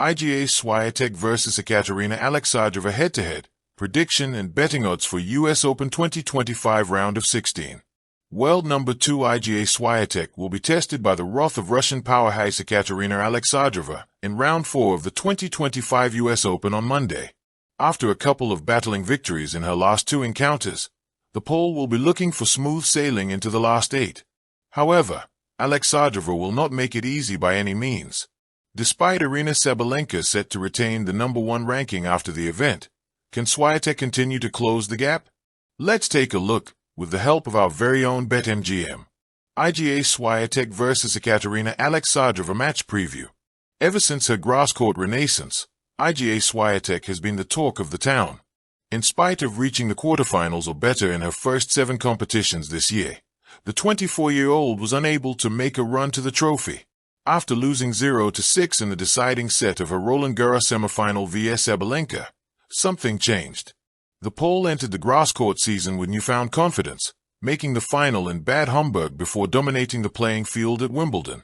Iga Swiatek vs Ekaterina Alexandrova head-to-head, prediction and betting odds for US Open 2025 round of 16. World number 2 Iga Swiatek will be tested by the wrath of Russian powerhouse Ekaterina Alexandrova in round 4 of the 2025 US Open on Monday. After a couple of battling victories in her last 2 encounters, the Pole will be looking for smooth sailing into the last 8. However, Alexandrova will not make it easy by any means. Despite Aryna Sabalenka set to retain the number 1 ranking after the event, can Swiatek continue to close the gap? Let's take a look, with the help of our very own BetMGM. Iga Swiatek vs Ekaterina Alexandrova match preview. Ever since her grass court renaissance, Iga Swiatek has been the talk of the town. In spite of reaching the quarterfinals or better in her first 7 competitions this year, the 24-year-old was unable to make a run to the trophy. After losing 0-6 in the deciding set of her Roland Garros semifinal vs Sabalenka, something changed. The Pole entered the grass court season with newfound confidence, making the final in Bad Homburg before dominating the playing field at Wimbledon.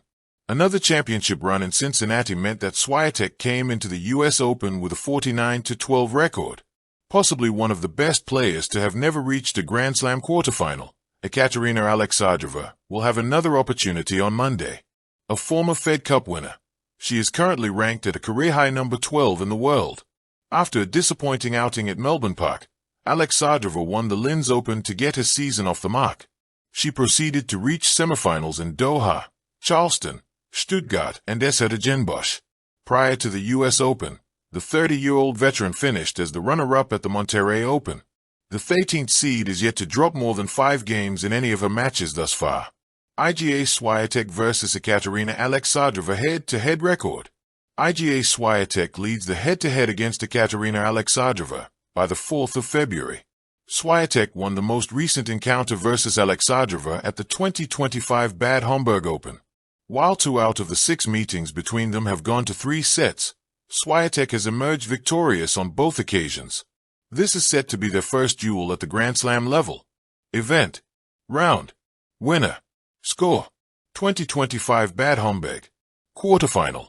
Another championship run in Cincinnati meant that Swiatek came into the US Open with a 49-12 record. Possibly one of the best players to have never reached a Grand Slam quarterfinal, Ekaterina Alexandrova will have another opportunity on Monday. A former Fed Cup winner, she is currently ranked at a career-high number 12 in the world. After a disappointing outing at Melbourne Park, Alexandrova won the Linz Open to get her season off the mark. She proceeded to reach semifinals in Doha, Charleston, Stuttgart, and Esztergom. Prior to the US Open, the 30-year-old veteran finished as the runner-up at the Monterrey Open. The 13th seed is yet to drop more than 5 games in any of her matches thus far. Iga Swiatek vs Ekaterina Alexandrova head-to-head record. Iga Swiatek leads the head-to-head against Ekaterina Alexandrova by the 4th of February. Swiatek won the most recent encounter versus Alexandrova at the 2025 Bad Homburg Open. While 2 out of the 6 meetings between them have gone to 3 sets, Swiatek has emerged victorious on both occasions. This is set to be their first duel at the Grand Slam level. Event. Round. Winner. Score. 2025 Bad Homburg. Quarterfinal.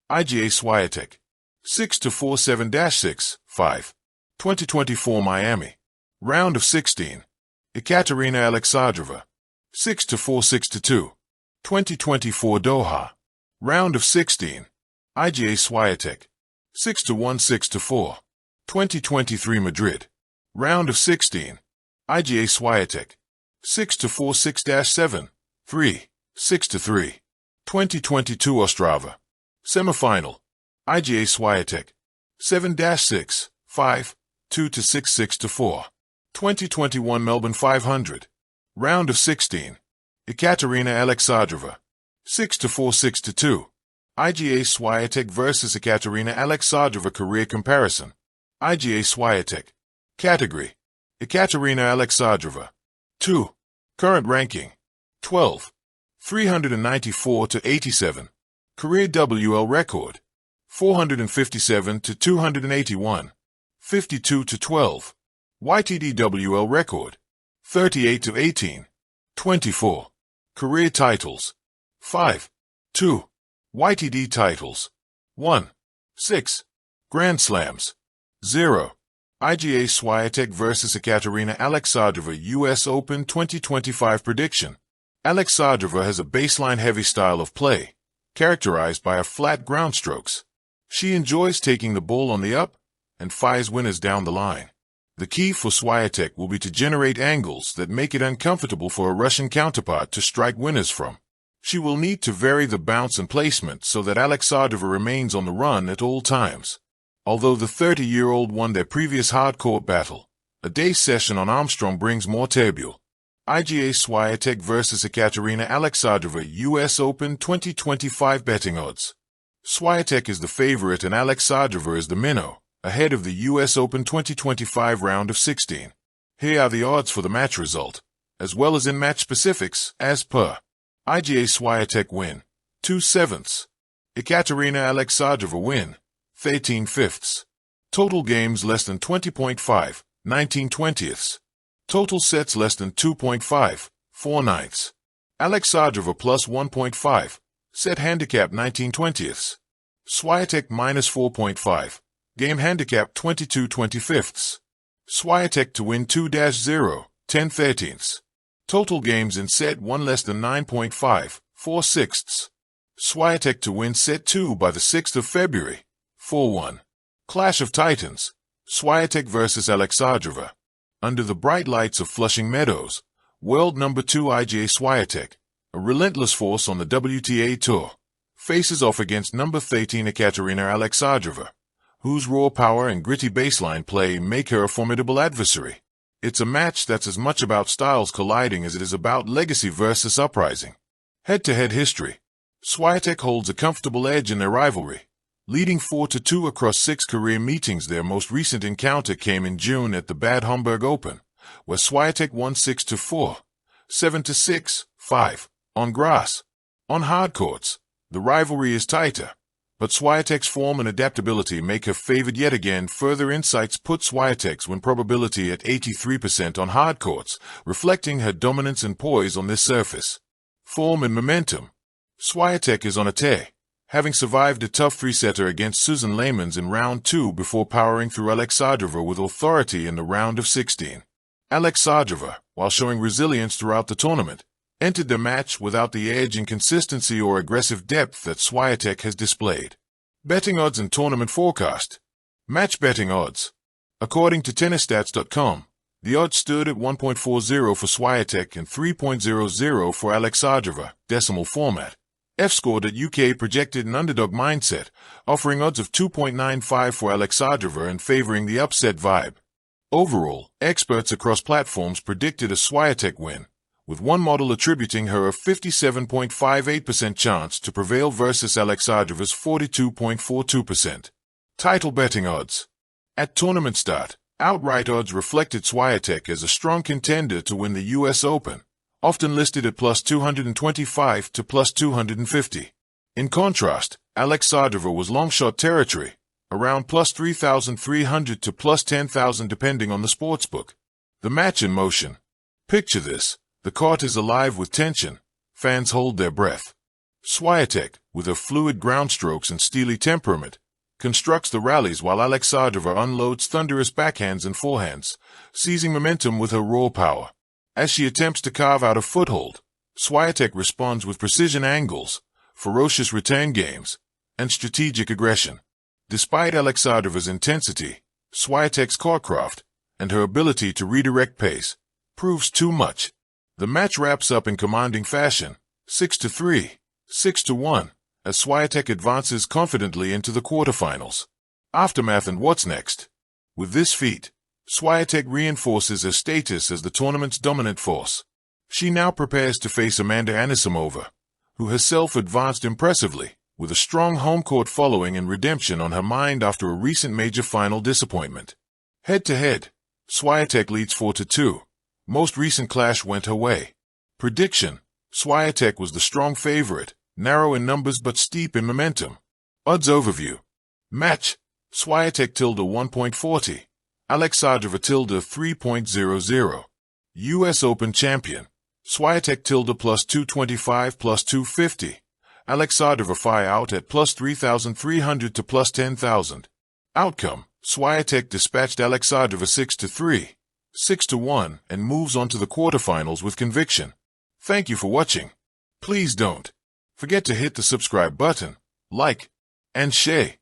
Iga Swiatek. 6-4 7-6, 5. 2024 Miami. Round of 16. Ekaterina Alexandrova. 6-4 6-2. 2024 Doha. Round of 16. Iga Swiatek. 6-1 6-4. 2023 Madrid. Round of 16. Iga Swiatek. 6-4 6-7. 3, 6-3. 2022 Ostrava. Semifinal. Iga Swiatek. 7-6, 5, 2-6 6-4. 2021 Melbourne 500. Round of 16. Ekaterina Alexandrova. 6-4 6-2. Iga Swiatek vs Ekaterina Alexandrova career comparison. Iga Swiatek. Category. Ekaterina Alexandrova. 2. Current ranking. 12. 394-87. Career WL record. 457-281. 52-12. YTD WL record. 38-18. 24. Career titles. 5. 2. YTD titles. 1. 6. Grand Slams. 0. Iga Swiatek vs Ekaterina Alexandrova US Open 2025 prediction. Alexandrova has a baseline-heavy style of play, characterized by her flat ground strokes. She enjoys taking the ball on the up and fires winners down the line. The key for Swiatek will be to generate angles that make it uncomfortable for a Russian counterpart to strike winners from. She will need to vary the bounce and placement so that Alexandrova remains on the run at all times. Although the 30-year-old won their previous hard-court battle, a day session on Armstrong brings more turbule. Iga Swiatek vs Ekaterina Alexandrova US Open 2025 betting odds. Swiatek is the favorite and Alexandrova is the minnow, ahead of the US Open 2025 round of 16. Here are the odds for the match result, as well as in-match specifics, as per. Iga Swiatek win, 2/7. Ekaterina Alexandrova win, 13/5. Total games less than 20.5, 19/20. Total sets less than 2.5, 4/9. Alexandrova plus 1.5, set handicap 19/20. Swiatek minus 4.5. Game handicap 22/25. Swiatek to win 2-0, 10/13. Total games in set 1 less than 9.5, 4/6. Swiatek to win set 2 by the 6th of February, 4-1. Clash of Titans. Swiatek versus Alexandrova. Under the bright lights of Flushing Meadows, world number 2 Iga Swiatek, a relentless force on the WTA Tour, faces off against number 13 Ekaterina Alexandrova, whose raw power and gritty baseline play make her a formidable adversary. It's a match that's as much about styles colliding as it is about legacy versus uprising. Head-to-head history. Swiatek holds a comfortable edge in their rivalry, leading 4-2 across 6 career meetings. Their most recent encounter came in June at the Bad Homburg Open, where Swiatek won 6-4, 7-6, 5, on grass. On hard courts, the rivalry is tighter, but Swiatek's form and adaptability make her favored yet again. Further insights put Swiatek's win probability at 83% on hard courts, reflecting her dominance and poise on this surface. Form and momentum. Swiatek is on a tear, having survived a tough 3-setter against Susan Layman's in round 2 before powering through Alexandrova with authority in the round of 16. Alexandrova, while showing resilience throughout the tournament, entered the match without the edge in consistency or aggressive depth that Swiatek has displayed. Betting odds and tournament forecast. Match betting odds. According to tennisstats.com, the odds stood at 1.40 for Swiatek and 3.00 for Alexandrova, decimal format. F-Score.uk projected an underdog mindset, offering odds of 2.95 for Alexandrova and favoring the upset vibe. Overall, experts across platforms predicted a Swiatek win, with one model attributing her a 57.58% chance to prevail versus Alexandrova's 42.42%. Title betting odds. At tournament start, outright odds reflected Swiatek as a strong contender to win the US Open, often listed at plus 225 to plus 250. In contrast, Alexandrova was long-shot territory, around plus 3,300 to plus 10,000 depending on the sportsbook. The match in motion. Picture this. The court is alive with tension. Fans hold their breath. Swiatek, with her fluid ground strokes and steely temperament, constructs the rallies while Alexandrova unloads thunderous backhands and forehands, seizing momentum with her raw power. As she attempts to carve out a foothold, Swiatek responds with precision angles, ferocious return games, and strategic aggression. Despite Alexandrova's intensity, Swiatek's courtcraft, and her ability to redirect pace, proves too much. The match wraps up in commanding fashion, 6-3, 6-1, as Swiatek advances confidently into the quarterfinals. Aftermath and what's next? With this feat, Swiatek reinforces her status as the tournament's dominant force. She now prepares to face Amanda Anisimova, who herself advanced impressively, with a strong home court following and redemption on her mind after a recent major final disappointment. Head-to-head, Swiatek leads 4-2. Most recent clash went her way. Prediction: Swiatek was the strong favorite, narrow in numbers but steep in momentum. Odds overview. Match: Swiatek tilde 1.40. Alexandrova tilde 3.00. US Open champion. Swiatek tilde plus 225 plus 250. Alexandrova fly out at plus 3,300 to plus 10,000. Outcome: Swiatek dispatched Alexandrova 6-3, 6-1, and moves on to the quarterfinals with conviction. Thank you for watching. Please don't forget to hit the subscribe button, like, and share.